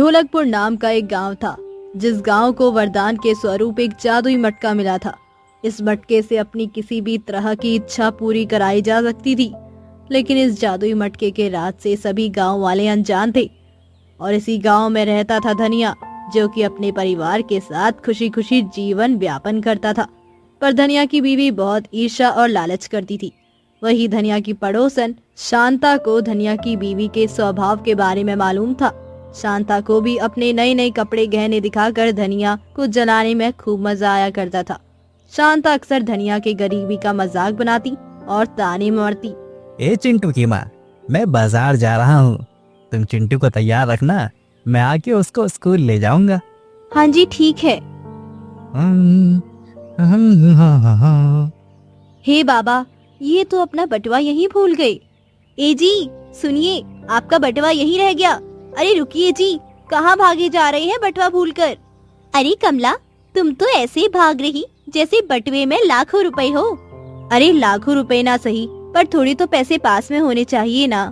ढोलकपुर नाम का एक गांव था, जिस गांव को वरदान के स्वरूप एक जादुई मटका मिला था। इस मटके से अपनी किसी भी तरह की इच्छा पूरी कराई जा सकती थी, लेकिन इस जादुई मटके के राज से सभी गांव वाले अनजान थे। और इसी गांव में रहता था धनिया, जो कि अपने परिवार के साथ खुशी खुशी जीवन व्यापन करता था। पर धनिया की बीवी बहुत ईर्ष्या और लालच करती थी। वही धनिया की पड़ोसन शांता को धनिया की बीवी के स्वभाव के बारे में मालूम था। शांता को भी अपने नए नए कपड़े गहने दिखाकर धनिया को जलाने में खूब मजा आया करता था। शांता अक्सर धनिया के गरीबी का मजाक बनाती और ताने मारती। ए चिंटू की माँ, मैं बाजार जा रहा हूँ, तुम चिंटू को तैयार रखना, मैं आके उसको स्कूल ले जाऊंगा। हाँ जी ठीक है। हे बाबा, ये तो अपना बटुआ यहीं भूल गए। ए जी सुनिए, आपका बटुआ यहीं रह गया। अरे रुकिए जी, कहाँ भागे जा रहे हैं बटुआ भूलकर? अरे कमला, तुम तो ऐसे भाग रही जैसे बटुए में लाखों रुपए हो। अरे लाखों रुपए ना सही, पर थोड़ी तो पैसे पास में होने चाहिए ना।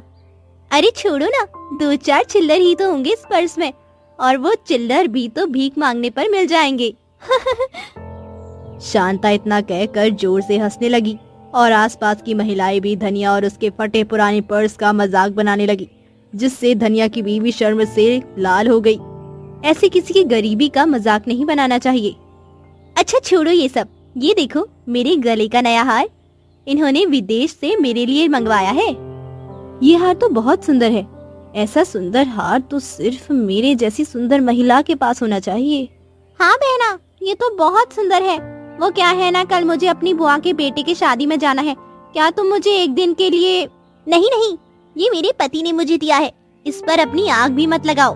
अरे छोड़ो ना, 2-4 चिल्लर ही तो होंगे इस पर्स में, और वो चिल्लर भी तो भीख मांगने पर मिल जाएंगे। शांता इतना कहकर जोर से हंसने लगी और आसपास की महिलाएं भी धनिया और उसके फटे पुराने पर्स का मजाक बनाने लगी, जिससे धनिया की बीवी शर्म से लाल हो गई। ऐसे किसी की गरीबी का मजाक नहीं बनाना चाहिए। अच्छा छोड़ो ये सब, ये देखो मेरे गले का नया हार, इन्होंने विदेश से मेरे लिए मंगवाया है। ये हार तो बहुत सुंदर है। ऐसा सुंदर हार तो सिर्फ मेरे जैसी सुंदर महिला के पास होना चाहिए। हाँ बहना, ये तो बहुत सुंदर है। वो क्या है ना, कल मुझे अपनी बुआ के बेटे की शादी में जाना है। क्या तुम मुझे एक दिन के लिए? नहीं नहीं, ये मेरे पति ने मुझे दिया है, इस पर अपनी आग भी मत लगाओ।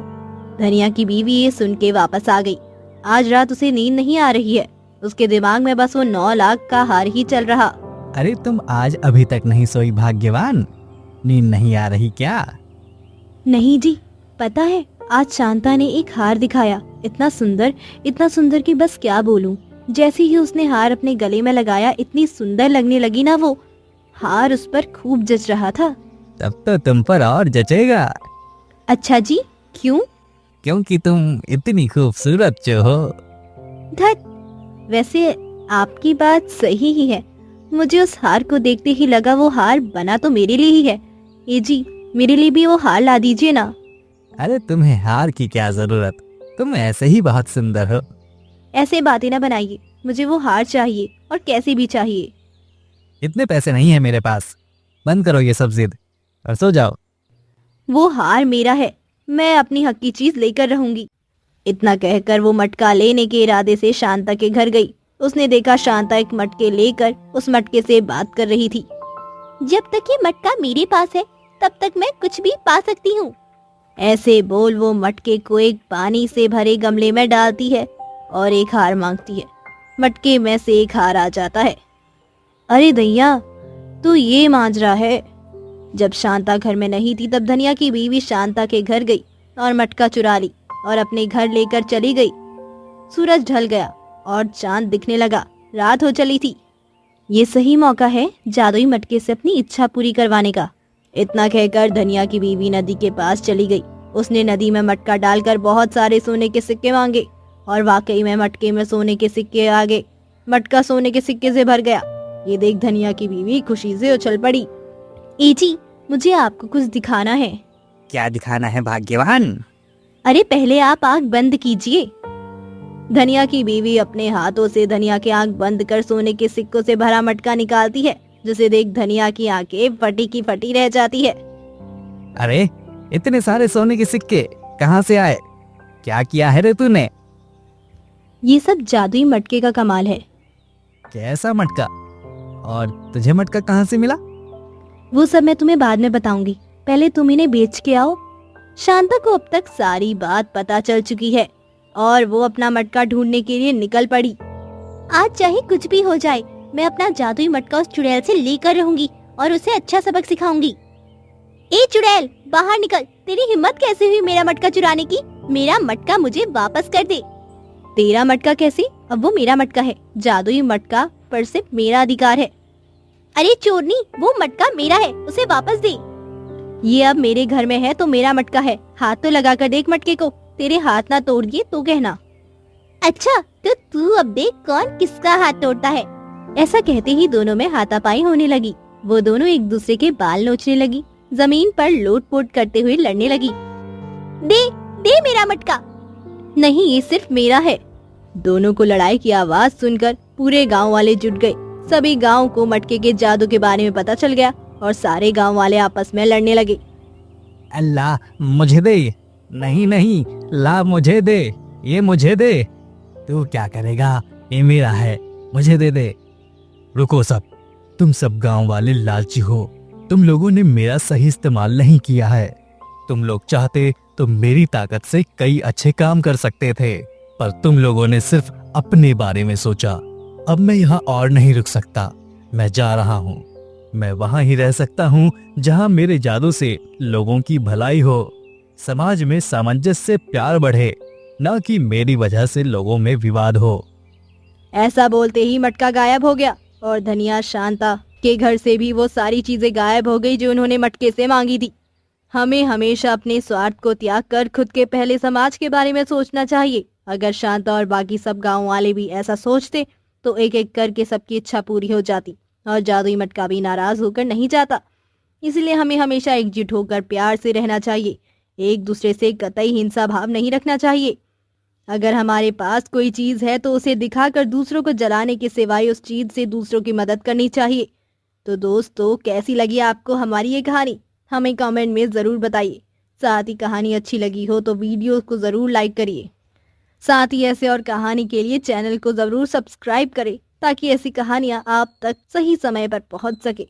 धनिया की बीवी ये सुन के वापस आ गई। आज रात उसे नींद नहीं आ रही है। उसके दिमाग में बस वो 9 लाख का हार ही चल रहा। अरे तुम आज अभी तक नहीं सोई भाग्यवान? नींद नहीं आ रही क्या? नहीं जी, पता है आज शांता ने एक हार दिखाया, इतना सुंदर कि बस क्या बोलूं। जैसे ही उसने हार अपने गले में लगाया, इतनी सुंदर लगने लगी ना वो। हार उस पर खूब जच रहा था। तब तो तुम पर और जचेगा। अच्छा जी, क्यों? क्योंकि तुम इतनी खूबसूरत जो हो। धत, वैसे आपकी बात सही ही है। मुझे उस हार को देखते ही लगा वो हार बना तो मेरे लिए ही है। ये जी, मेरे लिए भी वो हार ला दीजिए ना। अरे तुम्हें हार की क्या जरूरत, तुम ऐसे ही बहुत सुंदर हो। ऐसे बातें ना बनाइए, मुझे वो हार चाहिए और कैसे भी चाहिए। इतने पैसे नहीं है मेरे पास, बंद करो ये सब जिद और सो जाओ। वो हार मेरा है, मैं अपनी हक की चीज लेकर रहूंगी। इतना कहकर वो मटका लेने के इरादे से शांता के घर गई। उसने देखा शांता एक मटके लेकर उस मटके से बात कर रही थी। जब तक ये मटका मेरे पास है, तब तक मैं कुछ भी पा सकती हूँ। ऐसे बोल वो मटके को एक पानी से भरे गमले में डालती है और एक हार मांगती है। मटके में से एक हार आ जाता है। अरे दैया, तू ये मांजरा है। जब शांता घर में नहीं थी, तब धनिया की बीवी शांता के घर गई और मटका चुरा ली और अपने घर लेकर चली गई। सूरज ढल गया और चांद दिखने लगा। रात हो चली थी। ये सही मौका है जादुई मटके से अपनी इच्छा पूरी करवाने का। इतना कहकर धनिया की बीवी नदी के पास चली गई। उसने नदी में मटका डालकर बहुत सारे सोने के सिक्के मांगे और वाकई में मटके में सोने के सिक्के आ गए। मटका सोने के सिक्के से भर गया। ये देख धनिया की बीवी खुशी से उछल पड़ी। ए जी, मुझे आपको कुछ दिखाना है। क्या दिखाना है भाग्यवान? अरे पहले आप आंख बंद कीजिए। धनिया की बीवी अपने हाथों से धनिया की आंख बंद कर सोने के सिक्कों से भरा मटका निकालती है, जिसे देख धनिया की आंखें फटी की फटी रह जाती है। अरे इतने सारे सोने के सिक्के कहाँ से आए? क्या किया है रे तूने? ये सब जादुई मटके का कमाल है। कैसा मटका? और तुझे मटका कहाँ से मिला? वो सब मैं तुम्हें बाद में बताऊंगी, पहले तुम इन्हें बेच के आओ। शांता को अब तक सारी बात पता चल चुकी है और वो अपना मटका ढूंढने के लिए निकल पड़ी। आज चाहे कुछ भी हो जाए, मैं अपना जादुई मटका उस चुड़ैल से लेकर रहूंगी और उसे अच्छा सबक सिखाऊंगी। ए चुड़ैल, बाहर निकल। तेरी हिम्मत कैसे हुई मेरा मटका चुराने की? मेरा मटका मुझे वापस कर दे। तेरा मटका कैसे? अब वो मेरा मटका है। जादुई मटका पर सिर्फ मेरा अधिकार है। अरे चोरनी, वो मटका मेरा है, उसे वापस दे। ये अब मेरे घर में है तो मेरा मटका है। हाथ तो लगा कर देख मटके को। तेरे हाथ ना तोड़ दिए तो कहना। अच्छा, तो तू अब देख कौन किसका हाथ तोड़ता है। ऐसा कहते ही दोनों में हाथापाई होने लगी। वो दोनों एक दूसरे के बाल नोचने लगी, जमीन पर लोट-पोट करते हुए लड़ने लगी। दे दे मेरा मटका। नहीं, ये सिर्फ मेरा है। दोनों को लड़ाई की आवाज सुनकर पूरे गांव वाले जुट गए। सभी गांव को मटके के जादू के बारे में पता चल गया और सारे गांव वाले आपस में लड़ने लगे। अल्लाह मुझे दे, नहीं नहीं, ला मुझे दे, ये मुझे दे। तू क्या करेगा, ये मेरा है, मुझे दे दे। रुको सब, तुम सब गांव वाले लालची हो। तुम लोगों ने मेरा सही इस्तेमाल नहीं किया है। तुम लोग चाहते तो मेरी ताकत से कई अच्छे काम कर सकते थे, पर तुम लोगों ने सिर्फ अपने बारे में सोचा। अब मैं यहाँ और नहीं रुक सकता, मैं जा रहा हूँ। मैं वहां ही रह सकता हूँ जहाँ मेरे जादू से लोगों की भलाई हो, समाज में सामंजस्य प्यार बढ़े, न कि मेरी वजह से लोगों में विवाद हो। ऐसा बोलते ही मटका गायब हो गया और धनिया शांता के घर से भी वो सारी चीजें गायब हो गई जो उन्होंने मटके से मांगी थी। हमें हमेशा अपने स्वार्थ को त्याग कर खुद के पहले समाज के बारे में सोचना चाहिए। अगर शांता और बाकी सब गांव वाले भी ऐसा सोचते तो एक एक करके सबकी इच्छा पूरी हो जाती और जादुई मटका भी नाराज होकर नहीं जाता। इसलिए हमें हमेशा एकजुट होकर प्यार से रहना चाहिए, एक दूसरे से कतई हिंसा भाव नहीं रखना चाहिए। अगर हमारे पास कोई चीज है तो उसे दिखाकर दूसरों को जलाने के सिवाय उस चीज से दूसरों की मदद करनी चाहिए। तो दोस्तों, कैसी लगी आपको हमारी ये कहानी, हमें कमेंट में जरूर बताइए। साथ ही कहानी अच्छी लगी हो तो वीडियो को जरूर लाइक करिए। साथ ही ऐसे और कहानी के लिए चैनल को जरूर सब्सक्राइब करें ताकि ऐसी कहानियां आप तक सही समय पर पहुंच सके।